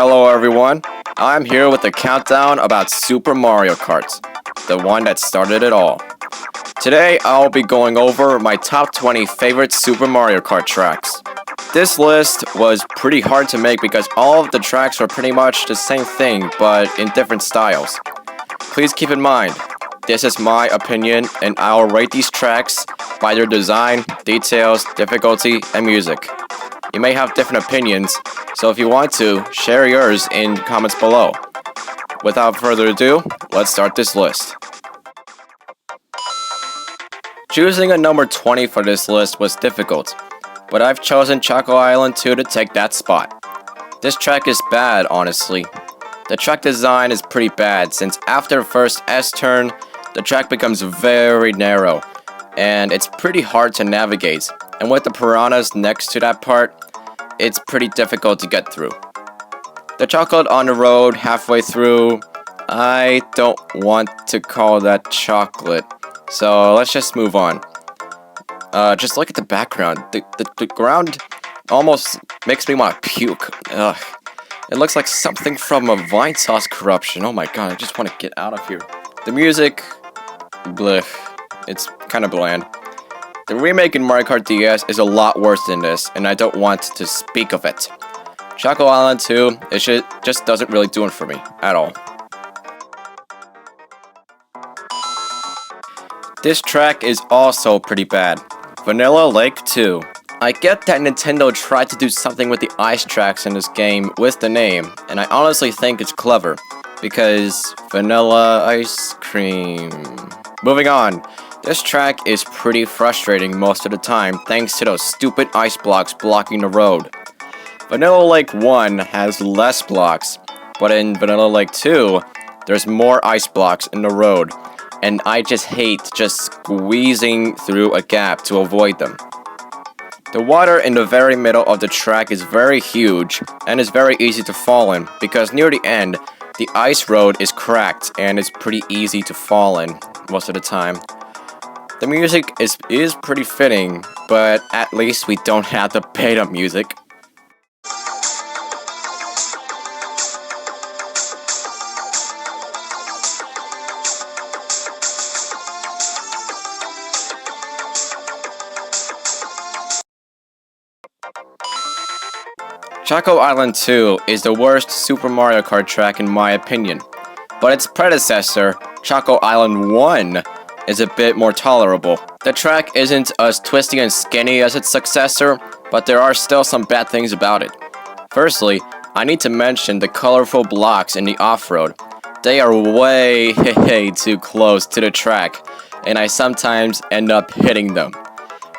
Hello everyone, I'm here with a countdown about Super Mario Kart, the one that started it all. Today I'll be going over my top 20 favorite Super Mario Kart tracks. This list was pretty hard to make because all of the tracks are pretty much the same thing but in different styles. Please keep in mind, this is my opinion and I'll rate these tracks by their design, details, difficulty, and music. You may have different opinions, so if you want to, share yours in comments below. Without further ado, let's start this list. Choosing a number 20 for this list was difficult, but I've chosen Choco Island 2 to take that spot. This track is bad, honestly. The track design is pretty bad since after the first S turn, the track becomes very narrow, and it's pretty hard to navigate, and with the piranhas next to that part, it's pretty difficult to get through. The chocolate on the road halfway through, I don't want to call that chocolate, so let's just move on. Just look at the background. The ground almost makes me want to puke. Ugh. It looks like something from a Vine Sauce corruption. Oh my god, I just want to get out of here. The music, bleh, it's kind of bland. The remake in Mario Kart DS is a lot worse than this, and I don't want to speak of it. Choco Island 2, it just doesn't really do it for me, at all. This track is also pretty bad. Vanilla Lake 2. I get that Nintendo tried to do something with the ice tracks in this game with the name, and I honestly think it's clever, because vanilla ice cream. Moving on. This track is pretty frustrating most of the time thanks to those stupid ice blocks blocking the road. Vanilla Lake 1 has less blocks, but in Vanilla Lake 2, there's more ice blocks in the road, and I just hate just squeezing through a gap to avoid them. The water in the very middle of the track is very huge and is very easy to fall in because near the end, the ice road is cracked and it's pretty easy to fall in most of the time. The music is pretty fitting, but at least we don't have the beta music. Choco Island 2 is the worst Super Mario Kart track in my opinion, but its predecessor, Choco Island 1, is a bit more tolerable. The track isn't as twisty and skinny as its successor, but there are still some bad things about it. Firstly, I need to mention the colorful blocks in the off-road. They are way too close to the track, and I sometimes end up hitting them.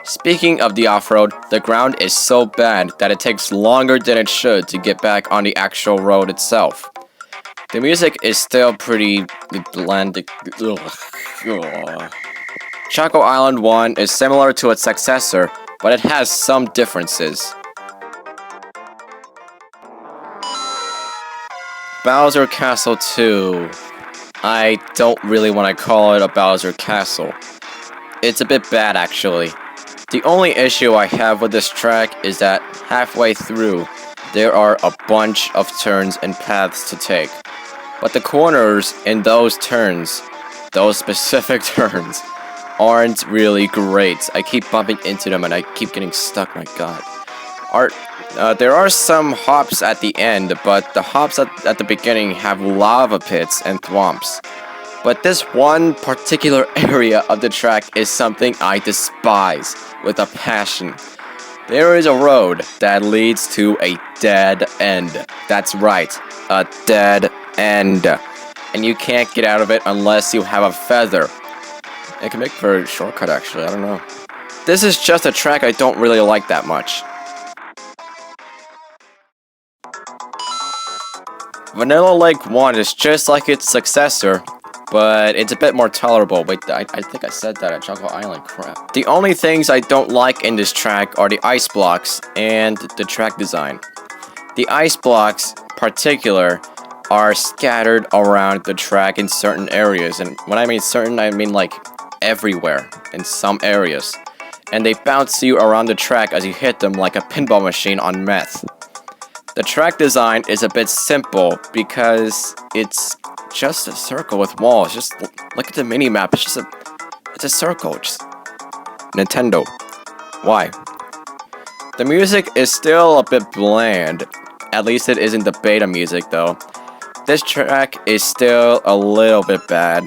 Speaking of the off-road, the ground is so bad that it takes longer than it should to get back on the actual road itself. The music is still pretty bland. Choco Island 1 is similar to its successor, but it has some differences. Bowser Castle 2. I don't really want to call it a Bowser Castle. It's a bit bad actually. The only issue I have with this track is that halfway through, there are a bunch of turns and paths to take. But the corners in those turns, those specific turns, aren't really great. I keep bumping into them and I keep getting stuck, my god. There are some hops at the end, but the hops at the beginning have lava pits and thwomps. But this one particular area of the track is something I despise with a passion. There is a road that leads to a dead end. That's right, a dead end. And you can't get out of it unless you have a feather. It can make for a shortcut actually, I don't know. This is just a track I don't really like that much. Vanilla Lake 1 is just like its successor, but it's a bit more tolerable. Wait, I think I said that at Choco Island, crap. The only things I don't like in this track are the ice blocks and the track design. The ice blocks, particular, are scattered around the track in certain areas, and when I mean certain, I mean like everywhere in some areas. And they bounce you around the track as you hit them like a pinball machine on meth. The track design is a bit simple because it's just a circle with walls. Just look at the mini map. It's a circle. Just Nintendo. Why? The music is still a bit bland. At least it isn't the beta music though. This track is still a little bit bad.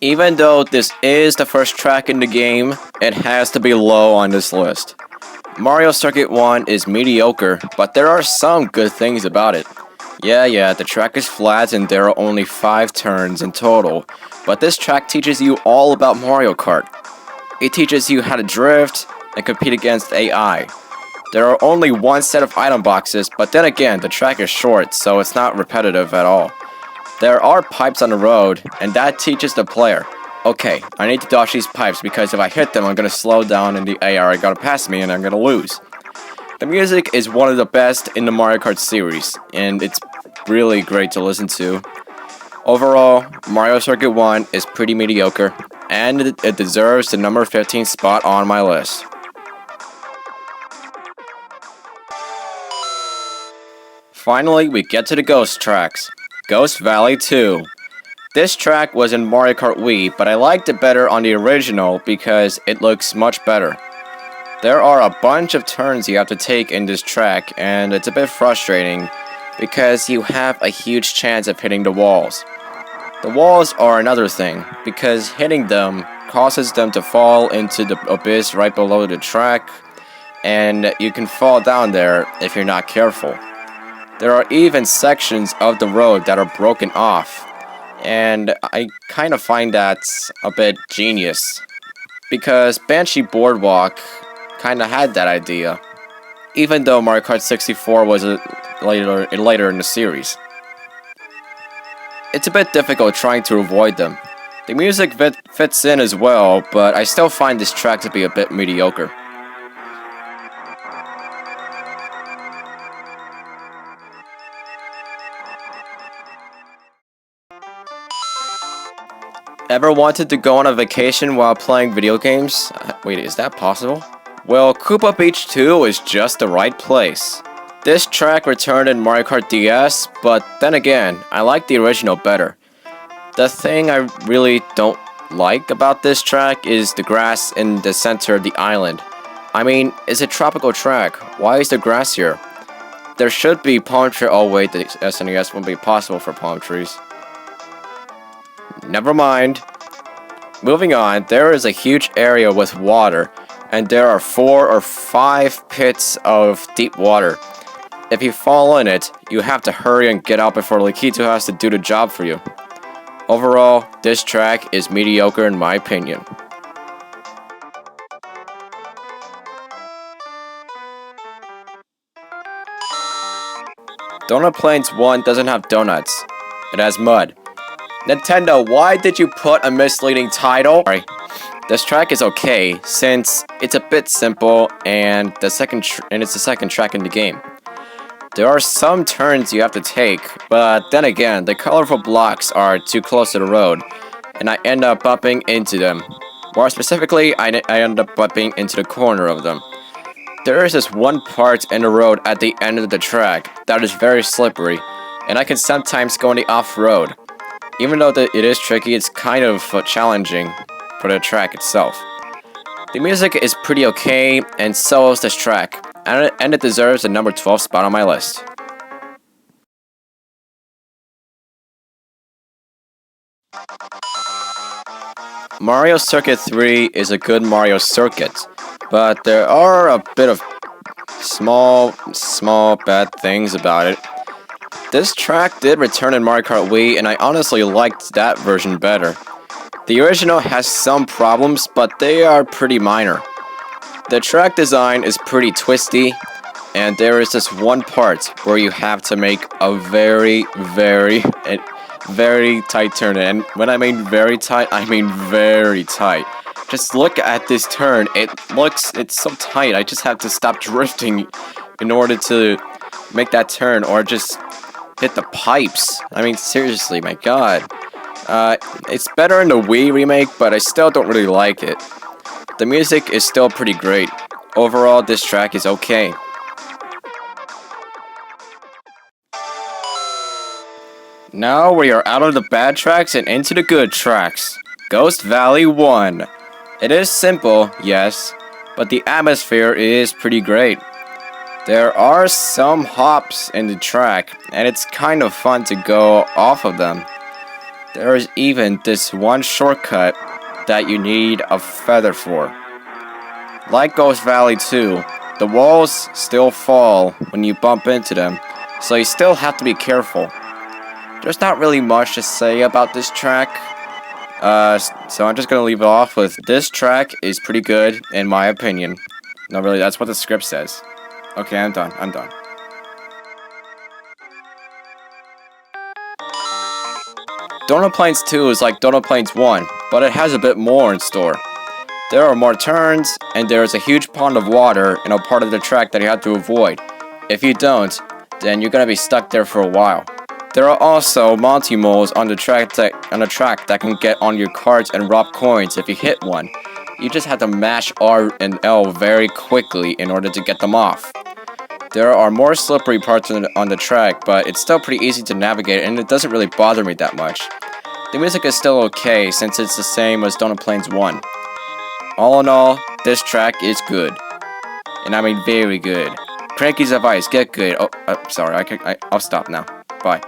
Even though this is the first track in the game, it has to be low on this list. Mario Circuit 1 is mediocre, but there are some good things about it. Yeah, the track is flat and there are only 5 turns in total, but this track teaches you all about Mario Kart. It teaches you how to drift and compete against AI. There are only one set of item boxes, but then again, the track is short, so it's not repetitive at all. There are pipes on the road, and that teaches the player. Okay, I need to dodge these pipes because if I hit them, I'm gonna slow down and the AI are gonna pass me and I'm gonna lose. The music is one of the best in the Mario Kart series, and it's really great to listen to. Overall, Mario Circuit 1 is pretty mediocre, and it deserves the number 15 spot on my list. Finally, we get to the Ghost tracks. Ghost Valley 2. This track was in Mario Kart Wii, but I liked it better on the original because it looks much better. There are a bunch of turns you have to take in this track, and it's a bit frustrating because you have a huge chance of hitting the walls. The walls are another thing, because hitting them causes them to fall into the abyss right below the track, and you can fall down there if you're not careful. There are even sections of the road that are broken off, and I kind of find that a bit genius, because Banshee Boardwalk kind of had that idea, even though Mario Kart 64 was later in the series. It's a bit difficult trying to avoid them. The music fits in as well, but I still find this track to be a bit mediocre. Ever wanted to go on a vacation while playing video games? Wait, is that possible? Well, Koopa Beach 2 is just the right place. This track returned in Mario Kart DS, but then again, I like the original better. The thing I really don't like about this track is the grass in the center of the island. I mean, it's a tropical track. Why is the grass here? There should be palm trees. Oh wait, the SNES won't be possible for palm trees. Never mind. Moving on, there is a huge area with water, and there are 4 or 5 pits of deep water. If you fall in it, you have to hurry and get out before Lakito has to do the job for you. Overall, this track is mediocre in my opinion. Donut Plains 1 doesn't have donuts. It has mud. Nintendo, why did you put a misleading title? Sorry. This track is okay, since it's a bit simple and it's the second track in the game. There are some turns you have to take, but then again, the colorful blocks are too close to the road, and I end up bumping into them. More specifically, I end up bumping into the corner of them. There is this one part in the road at the end of the track that is very slippery, and I can sometimes go on the off-road. Even though it is tricky, it's kind of challenging for the track itself. The music is pretty okay, and so is this track, and it deserves the number 12 spot on my list. Mario Circuit 3 is a good Mario Circuit, but there are a bit of small bad things about it. This track did return in Mario Kart Wii, and I honestly liked that version better. The original has some problems, but they are pretty minor. The track design is pretty twisty, and there is this one part where you have to make a very tight turn, and when I mean very tight, I mean very tight. Just look at this turn, it's so tight, I just have to stop drifting in order to make that turn, or just hit the pipes. I mean, seriously, my god. It's better in the Wii remake, but I still don't really like it. The music is still pretty great. Overall, this track is okay. Now we are out of the bad tracks and into the good tracks. Ghost Valley 1. It is simple, yes, but the atmosphere is pretty great. There are some hops in the track, and it's kind of fun to go off of them. There is even this one shortcut that you need a feather for. Like Ghost Valley 2, the walls still fall when you bump into them, so you still have to be careful. There's not really much to say about this track, so I'm just gonna leave it off with this track is pretty good in my opinion. No, really, that's what the script says. Okay, I'm done. Donut Plains 2 is like Donut Plains 1, but it has a bit more in store. There are more turns, and there is a huge pond of water in a part of the track that you have to avoid. If you don't, then you're gonna be stuck there for a while. There are also Monty moles on the track that can get on your carts and rob coins if you hit one. You just have to mash R and L very quickly in order to get them off. There are more slippery parts on the track, but it's still pretty easy to navigate and it doesn't really bother me that much. The music is still okay since it's the same as Donut Plains 1. All in all, this track is good. And I mean very good. Cranky's advice, get good. Oh, sorry, I'll stop now. Bye.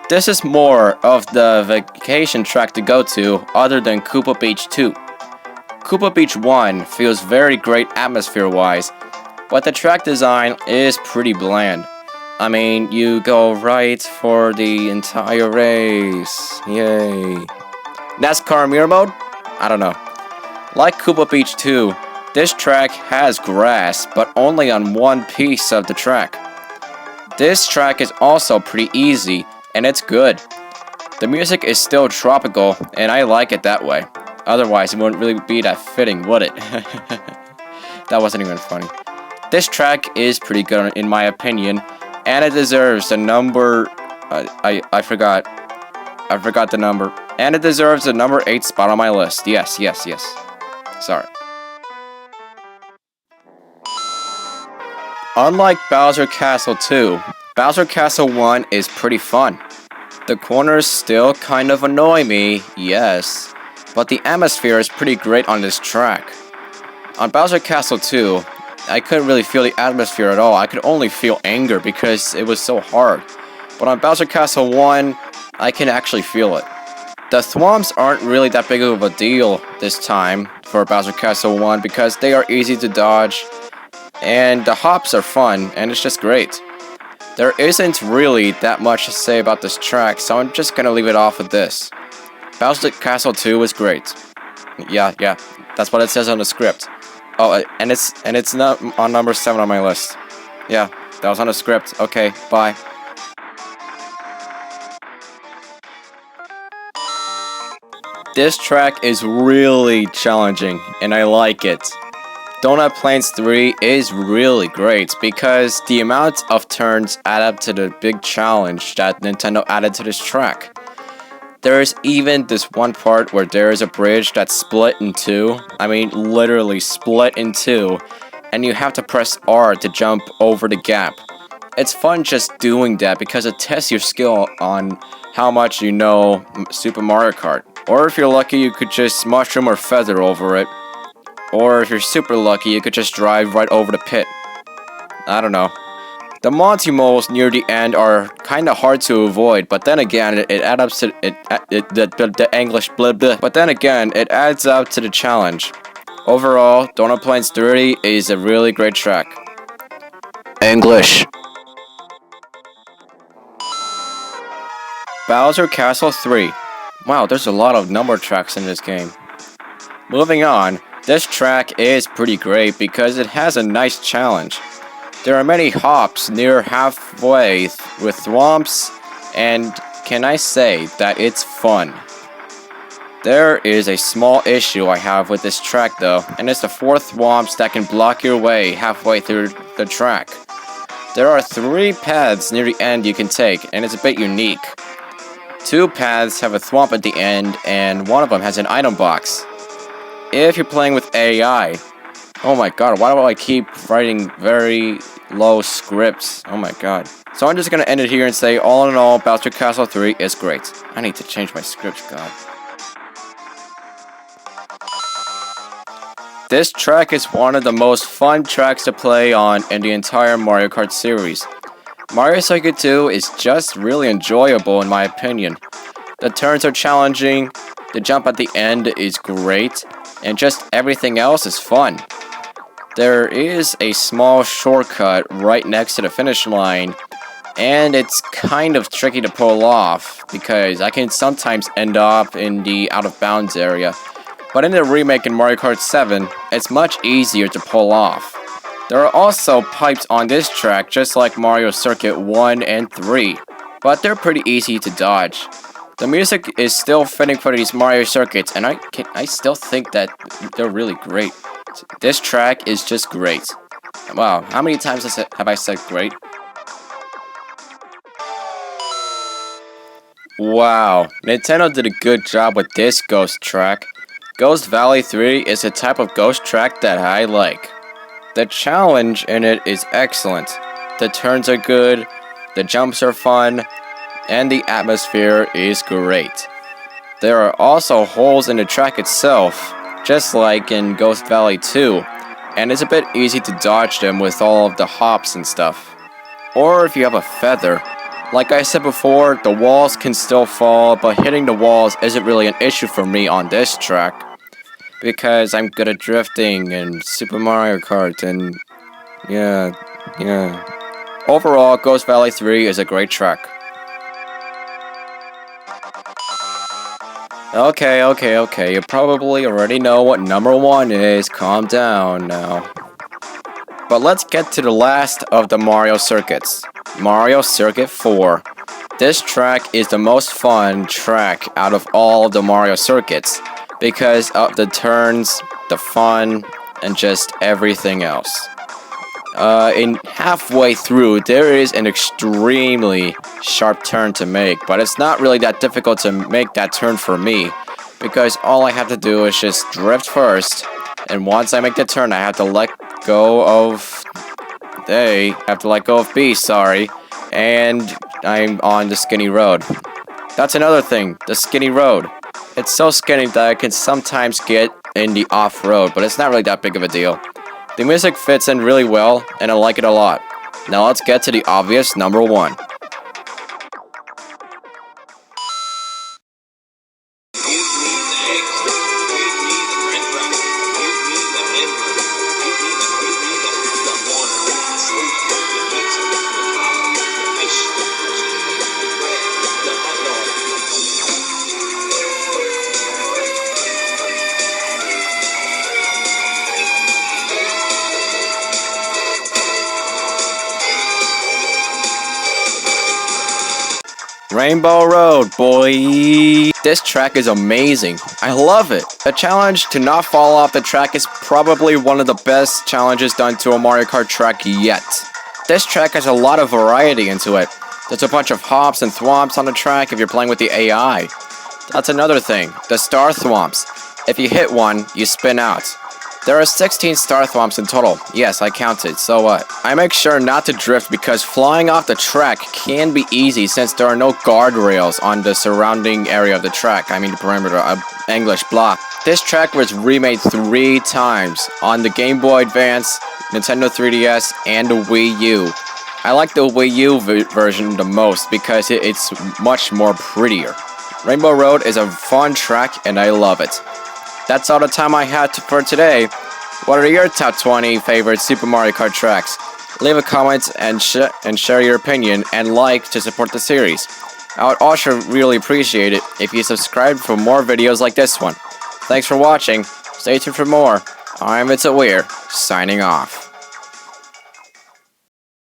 This is more of the vacation track to go to other than Koopa Beach 2. Koopa Beach 1 feels very great atmosphere-wise, but the track design is pretty bland. I mean, you go right for the entire race. Yay. NASCAR mirror mode? I don't know. Like Koopa Beach 2, this track has grass, but only on one piece of the track. This track is also pretty easy, and it's good. The music is still tropical, and I like it that way. Otherwise, it wouldn't really be that fitting, would it? That wasn't even funny. This track is pretty good in my opinion, and it deserves the number... I forgot the number. And it deserves the number 8 spot on my list. Yes. Sorry. Unlike Bowser Castle 2, Bowser Castle 1 is pretty fun. The corners still kind of annoy me, yes, but the atmosphere is pretty great on this track. On Bowser Castle 2, I couldn't really feel the atmosphere at all. I could only feel anger because it was so hard. But on Bowser Castle 1, I can actually feel it. The thwomps aren't really that big of a deal this time for Bowser Castle 1 because they are easy to dodge, and the hops are fun, and it's just great. There isn't really that much to say about this track, so I'm just gonna leave it off with this. Bowser Castle 2 was great. Yeah, that's what it says on the script. Oh, and it's not on number 7 on my list. Yeah, that was on the script. Okay, bye. This track is really challenging, and I like it. Donut Plains 3 is really great because the amount of turns add up to the big challenge that Nintendo added to this track. There is even this one part where there is a bridge that's split in two. I mean, literally split in two, and you have to press R to jump over the gap. It's fun just doing that because it tests your skill on how much you know Super Mario Kart. Or if you're lucky, you could just mushroom or feather over it. Or if you're super lucky, you could just drive right over the pit. I don't know. The Monty moles near the end are kinda hard to avoid, but then again, it adds up to the English blah blah. But then again, it adds up to the challenge. Overall, Donut Plains 30 is a really great track. English. Bowser Castle 3. Wow, there's a lot of number tracks in this game. Moving on, this track is pretty great because it has a nice challenge. There are many hops near halfway with thwomps, and can I say that it's fun? There is a small issue I have with this track though, and it's the 4 thwomps that can block your way halfway through the track. There are 3 paths near the end you can take, and it's a bit unique. 2 paths have a thwomp at the end, and one of them has an item box. If you're playing with AI, oh my god, why do I keep writing very low scripts? Oh my god. So I'm just gonna end it here and say, all in all, Bowser Castle 3 is great. I need to change my scripts, god. This track is one of the most fun tracks to play on in the entire Mario Kart series. Mario Circuit 2 is just really enjoyable in my opinion. The turns are challenging, the jump at the end is great, and just everything else is fun. There is a small shortcut right next to the finish line, and it's kind of tricky to pull off because I can sometimes end up in the out of bounds area. But in the remake in Mario Kart 7, it's much easier to pull off. There are also pipes on this track just like Mario Circuit 1 and 3, but they're pretty easy to dodge. The music is still fitting for these Mario circuits, and I still think that they're really great. This track is just great. Wow, how many times have I said great? Wow, Nintendo did a good job with this ghost track. Ghost Valley 3 is a type of ghost track that I like. The challenge in it is excellent. The turns are good, the jumps are fun, and the atmosphere is great. There are also holes in the track itself, just like in Ghost Valley 2, and it's a bit easy to dodge them with all of the hops and stuff. Or if you have a feather. Like I said before, the walls can still fall, but hitting the walls isn't really an issue for me on this track. Because I'm good at drifting and Super Mario Kart and yeah. Overall, Ghost Valley 3 is a great track. Okay, you probably already know what number 1 is, calm down now. But let's get to the last of the Mario circuits, Mario Circuit 4. This track is the most fun track out of all of the Mario circuits, because of the turns, the fun, and just everything else. In halfway through, there is an extremely sharp turn to make, but it's not really that difficult to make that turn for me, because all I have to do is just drift first, and once I make the turn, I have to let go of B, sorry, and I'm on the skinny road. That's another thing, the skinny road. It's so skinny that I can sometimes get in the off-road, but it's not really that big of a deal. The music fits in really well, and I like it a lot. Now let's get to the obvious number 1. Rainbow Road, boy! This track is amazing. I love it. The challenge to not fall off the track is probably one of the best challenges done to a Mario Kart track yet. This track has a lot of variety into it. There's a bunch of hops and thwomps on the track if you're playing with the AI. That's another thing, the star thwomps. If you hit one, you spin out. There are 16 star thwomps in total. Yes, I counted, so what? I make sure not to drift because flying off the track can be easy since there are no guardrails on the surrounding area of the track. I mean the perimeter, English, blah. This track was remade 3 times on the Game Boy Advance, Nintendo 3DS, and the Wii U. I like the Wii U version the most because it's much more prettier. Rainbow Road is a fun track and I love it. That's all the time I had for today. What are your top 20 favorite Super Mario Kart tracks? Leave a comment and share your opinion and like to support the series. I would also really appreciate it if you subscribe for more videos like this one. Thanks for watching. Stay tuned for more. I'm It's a Weir, signing off.